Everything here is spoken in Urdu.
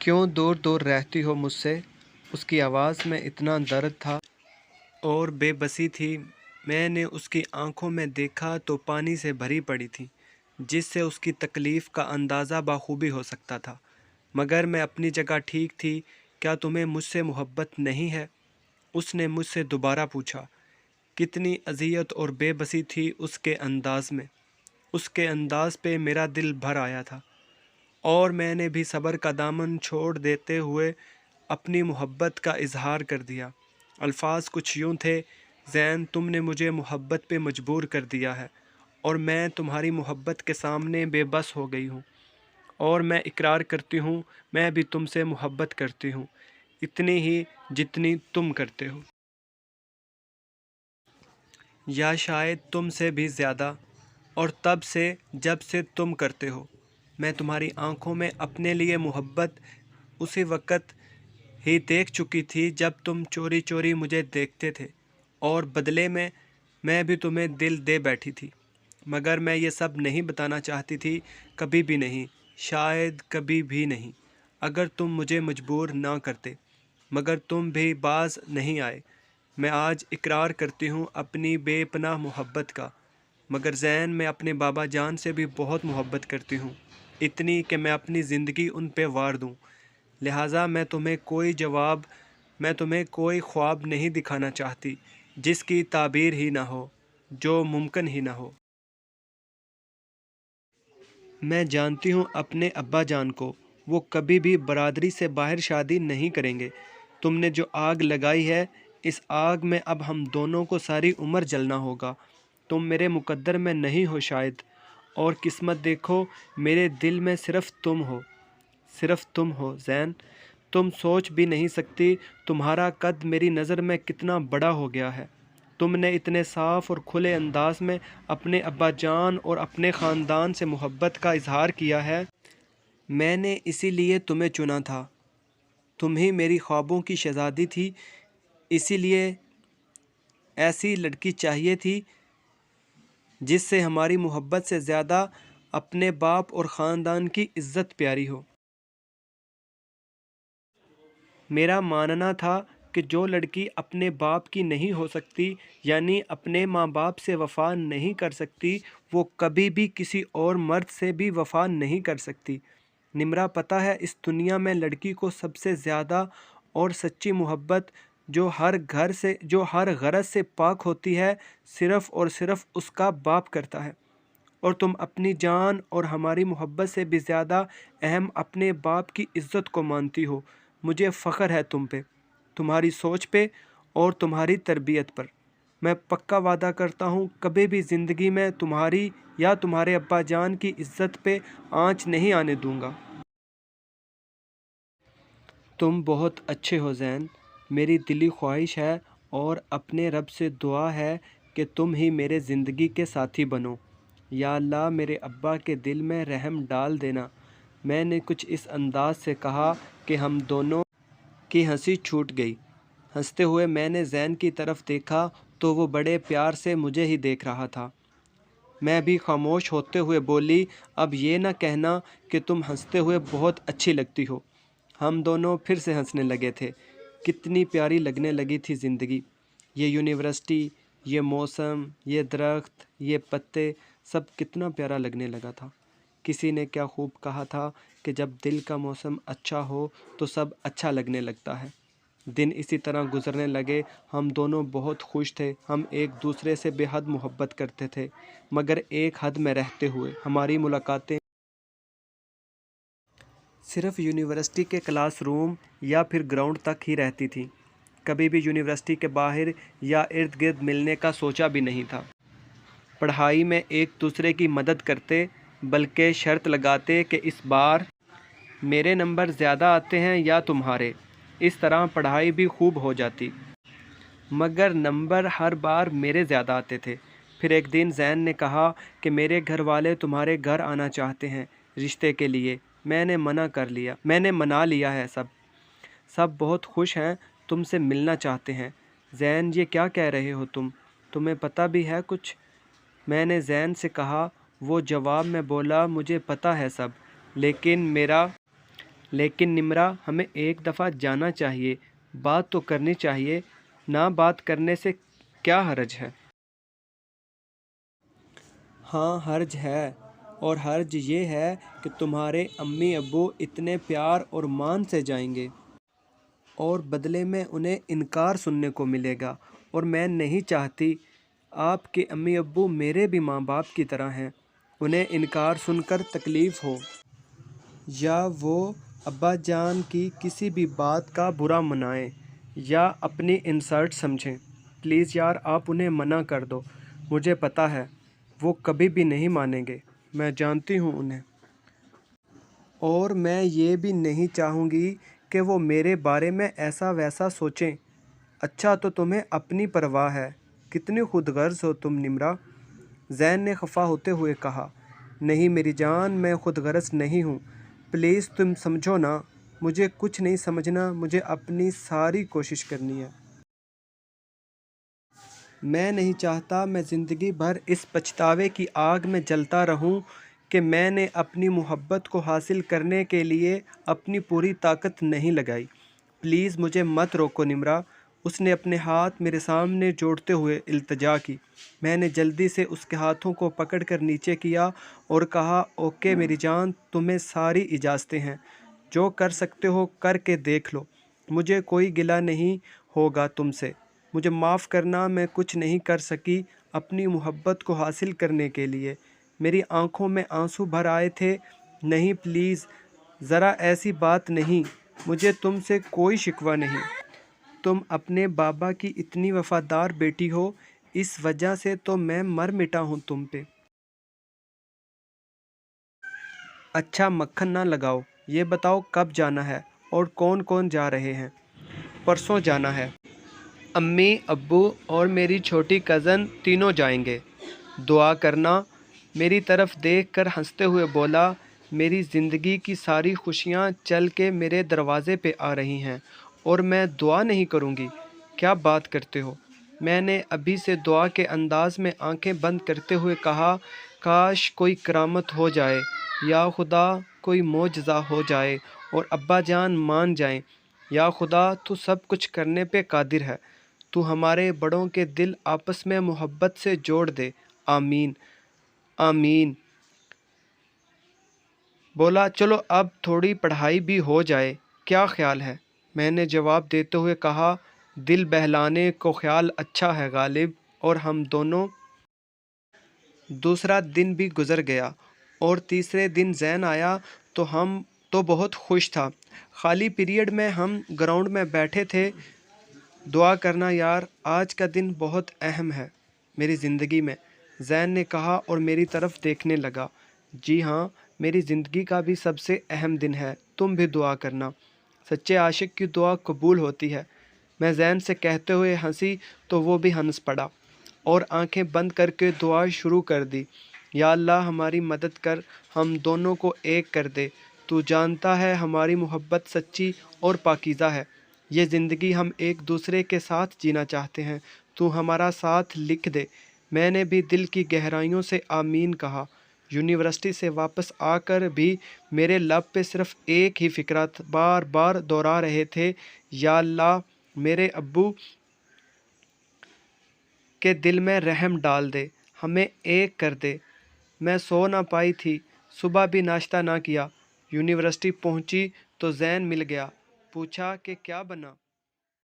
کیوں دور دور رہتی ہو مجھ سے؟ اس کی آواز میں اتنا درد تھا اور بے بسی تھی۔ میں نے اس کی آنکھوں میں دیکھا تو پانی سے بھری پڑی تھی، جس سے اس کی تکلیف کا اندازہ بخوبی ہو سکتا تھا۔ مگر میں اپنی جگہ ٹھیک تھی۔ کیا تمہیں مجھ سے محبت نہیں ہے؟ اس نے مجھ سے دوبارہ پوچھا۔ کتنی اذیت اور بے بسی تھی اس کے انداز میں۔ اس کے انداز پہ میرا دل بھر آیا تھا، اور میں نے بھی صبر کا دامن چھوڑ دیتے ہوئے اپنی محبت کا اظہار کر دیا۔ الفاظ کچھ یوں تھے: زین، تم نے مجھے محبت پہ مجبور کر دیا ہے، اور میں تمہاری محبت کے سامنے بے بس ہو گئی ہوں، اور میں اقرار کرتی ہوں میں بھی تم سے محبت کرتی ہوں، اتنی ہی جتنی تم کرتے ہو، یا شاید تم سے بھی زیادہ، اور تب سے جب سے تم کرتے ہو۔ میں تمہاری آنکھوں میں اپنے لیے محبت اسی وقت ہی دیکھ چکی تھی جب تم چوری چوری مجھے دیکھتے تھے، اور بدلے میں بھی تمہیں دل دے بیٹھی تھی۔ مگر میں یہ سب نہیں بتانا چاہتی تھی، کبھی بھی نہیں، شاید کبھی بھی نہیں، اگر تم مجھے مجبور نہ کرتے۔ مگر تم بھی باز نہیں آئے۔ میں آج اقرار کرتی ہوں اپنی بے پناہ محبت کا، مگر زین، میں اپنے بابا جان سے بھی بہت محبت کرتی ہوں، اتنی کہ میں اپنی زندگی ان پہ وار دوں۔ لہٰذا میں تمہیں کوئی خواب نہیں دکھانا چاہتی جس کی تعبیر ہی نہ ہو، جو ممکن ہی نہ ہو۔ میں جانتی ہوں اپنے ابا جان کو، وہ کبھی بھی برادری سے باہر شادی نہیں کریں گے۔ تم نے جو آگ لگائی ہے، اس آگ میں اب ہم دونوں کو ساری عمر جلنا ہوگا۔ تم میرے مقدر میں نہیں ہو شاید، اور قسمت دیکھو، میرے دل میں صرف تم ہو زین۔ تم سوچ بھی نہیں سکتی تمہارا قد میری نظر میں کتنا بڑا ہو گیا ہے۔ تم نے اتنے صاف اور کھلے انداز میں اپنے ابا جان اور اپنے خاندان سے محبت کا اظہار کیا ہے۔ میں نے اسی لیے تمہیں چنا تھا۔ تم ہی میری خوابوں کی شہزادی تھی، اسی لیے ایسی لڑکی چاہیے تھی جس سے ہماری محبت سے زیادہ اپنے باپ اور خاندان کی عزت پیاری ہو۔ میرا ماننا تھا کہ جو لڑکی اپنے باپ کی نہیں ہو سکتی، یعنی اپنے ماں باپ سے وفا نہیں کر سکتی، وہ کبھی بھی کسی اور مرد سے بھی وفا نہیں کر سکتی۔ نمرا، پتہ ہے اس دنیا میں لڑکی کو سب سے زیادہ اور سچی محبت جو ہر غرض سے پاک ہوتی ہے، صرف اور صرف اس کا باپ کرتا ہے، اور تم اپنی جان اور ہماری محبت سے بھی زیادہ اہم اپنے باپ کی عزت کو مانتی ہو۔ مجھے فخر ہے تم پہ، تمہاری سوچ پہ اور تمہاری تربیت پر۔ میں پکا وعدہ کرتا ہوں کبھی بھی زندگی میں تمہاری یا تمہارے ابا جان کی عزت پہ آنچ نہیں آنے دوں گا۔ تم بہت اچھے ہو زین، میری دلی خواہش ہے اور اپنے رب سے دعا ہے کہ تم ہی میرے زندگی کے ساتھی بنو۔ یا اللہ، میرے ابا کے دل میں رحم ڈال دینا۔ میں نے کچھ اس انداز سے کہا کہ ہم دونوں کی ہنسی چھوٹ گئی۔ ہنستے ہوئے میں نے زین کی طرف دیکھا تو وہ بڑے پیار سے مجھے ہی دیکھ رہا تھا۔ میں بھی خاموش ہوتے ہوئے بولی، اب یہ نہ کہنا کہ تم ہنستے ہوئے بہت اچھی لگتی ہو۔ ہم دونوں پھر سے ہنسنے لگے تھے۔ کتنی پیاری لگنے لگی تھی زندگی، یہ یونیورسٹی، یہ موسم، یہ درخت، یہ پتے، سب کتنا پیارا لگنے لگا تھا۔ کسی نے کیا خوب کہا تھا کہ جب دل کا موسم اچھا ہو تو سب اچھا لگنے لگتا ہے۔ دن اسی طرح گزرنے لگے۔ ہم دونوں بہت خوش تھے، ہم ایک دوسرے سے بے حد محبت کرتے تھے، مگر ایک حد میں رہتے ہوئے۔ ہماری ملاقاتیں صرف یونیورسٹی کے کلاس روم یا پھر گراؤنڈ تک ہی رہتی تھیں، کبھی بھی یونیورسٹی کے باہر یا ارد گرد ملنے کا سوچا بھی نہیں تھا۔ پڑھائی میں ایک دوسرے کی مدد کرتے، بلکہ شرط لگاتے کہ اس بار میرے نمبر زیادہ آتے ہیں یا تمہارے، اس طرح پڑھائی بھی خوب ہو جاتی۔ مگر نمبر ہر بار میرے زیادہ آتے تھے۔ پھر ایک دن زین نے کہا کہ میرے گھر والے تمہارے گھر آنا چاہتے ہیں رشتے کے لیے۔ میں نے منا لیا ہے، سب بہت خوش ہیں، تم سے ملنا چاہتے ہیں۔ زین، یہ کیا کہہ رہے ہو تمہیں پتہ بھی ہے کچھ؟ میں نے زین سے کہا۔ وہ جواب میں بولا، مجھے پتہ ہے سب، لیکن لیکن نمرا ہمیں ایک دفعہ جانا چاہیے، بات تو کرنی چاہیے، نہ بات کرنے سے کیا حرج ہے؟ ہاں حرج ہے، اور حرج یہ ہے کہ تمہارے امی ابو اتنے پیار اور مان سے جائیں گے اور بدلے میں انہیں انکار سننے کو ملے گا، اور میں نہیں چاہتی۔ آپ کے امی ابو میرے بھی ماں باپ کی طرح ہیں، انہیں انکار سن کر تکلیف ہو یا وہ ابا جان کی کسی بھی بات کا برا منائیں یا اپنی انسلٹ سمجھیں، پلیز یار آپ انہیں منع کر دو۔ مجھے پتہ ہے وہ کبھی بھی نہیں مانیں گے، میں جانتی ہوں انہیں، اور میں یہ بھی نہیں چاہوں گی کہ وہ میرے بارے میں ایسا ویسا سوچیں۔ اچھا تو تمہیں اپنی پرواہ ہے، کتنی خود غرض ہو تم نمرا، زین نے خفا ہوتے ہوئے کہا۔ نہیں میری جان، میں خود غرض نہیں ہوں، پلیز تم سمجھو نا، مجھے کچھ نہیں سمجھنا، مجھے اپنی ساری کوشش کرنی ہے۔ میں نہیں چاہتا میں زندگی بھر اس پچھتاوے کی آگ میں جلتا رہوں کہ میں نے اپنی محبت کو حاصل کرنے کے لیے اپنی پوری طاقت نہیں لگائی۔ پلیز مجھے مت روکو نمرا، اس نے اپنے ہاتھ میرے سامنے جوڑتے ہوئے التجا کی۔ میں نے جلدی سے اس کے ہاتھوں کو پکڑ کر نیچے کیا اور کہا، اوکے میری جان، تمہیں ساری اجازتیں ہیں، جو کر سکتے ہو کر کے دیکھ لو، مجھے کوئی گلہ نہیں ہوگا تم سے، مجھے معاف کرنا، میں کچھ نہیں کر سکی اپنی محبت کو حاصل کرنے کے لیے، میری آنکھوں میں آنسو بھر آئے تھے۔ نہیں پلیز، ذرا ایسی بات نہیں، مجھے تم سے کوئی شکوہ نہیں، تم اپنے بابا کی اتنی وفادار بیٹی ہو، اس وجہ سے تو میں مر مٹا ہوں تم پہ۔ اچھا مکھن نہ لگاؤ، یہ بتاؤ کب جانا ہے اور کون کون جا رہے ہیں؟ پرسوں جانا ہے، امی ابو اور میری چھوٹی کزن تینوں جائیں گے، دعا کرنا۔ میری طرف دیکھ کر ہنستے ہوئے بولا، میری زندگی کی ساری خوشیاں چل کے میرے دروازے پہ آ رہی ہیں اور میں دعا نہیں کروں گی؟ کیا بات کرتے ہو؟ میں نے ابھی سے دعا کے انداز میں آنکھیں بند کرتے ہوئے کہا، کاش کوئی کرامت ہو جائے، یا خدا کوئی معجزہ ہو جائے اور ابا جان مان جائیں، یا خدا تو سب کچھ کرنے پہ قادر ہے، تو ہمارے بڑوں کے دل آپس میں محبت سے جوڑ دے، آمین آمین۔ بولا، چلو اب تھوڑی پڑھائی بھی ہو جائے، کیا خیال ہے؟ میں نے جواب دیتے ہوئے کہا، دل بہلانے کو خیال اچھا ہے غالب، اور ہم دونوں۔ دوسرا دن بھی گزر گیا اور تیسرے دن زین آیا تو بہت خوش تھا۔ خالی پیریڈ میں ہم گراؤنڈ میں بیٹھے تھے۔ دعا کرنا یار، آج کا دن بہت اہم ہے میری زندگی میں، زین نے کہا اور میری طرف دیکھنے لگا۔ جی ہاں، میری زندگی کا بھی سب سے اہم دن ہے، تم بھی دعا کرنا، سچے عاشق کی دعا قبول ہوتی ہے۔ میں زین سے کہتے ہوئے ہنسی تو وہ بھی ہنس پڑا اور آنکھیں بند کر کے دعا شروع کر دی۔ یا اللہ ہماری مدد کر، ہم دونوں کو ایک کر دے، تو جانتا ہے ہماری محبت سچی اور پاکیزہ ہے، یہ زندگی ہم ایک دوسرے کے ساتھ جینا چاہتے ہیں، تو ہمارا ساتھ لکھ دے۔ میں نے بھی دل کی گہرائیوں سے آمین کہا۔ یونیورسٹی سے واپس آ کر بھی میرے لب پہ صرف ایک ہی فکرہ بار بار دوہرا رہے تھے، یا اللہ میرے ابو کے دل میں رحم ڈال دے، ہمیں ایک کر دے۔ میں سو نہ پائی تھی، صبح بھی ناشتہ نہ کیا۔ یونیورسٹی پہنچی تو زین مل گیا، پوچھا کہ کیا بنا؟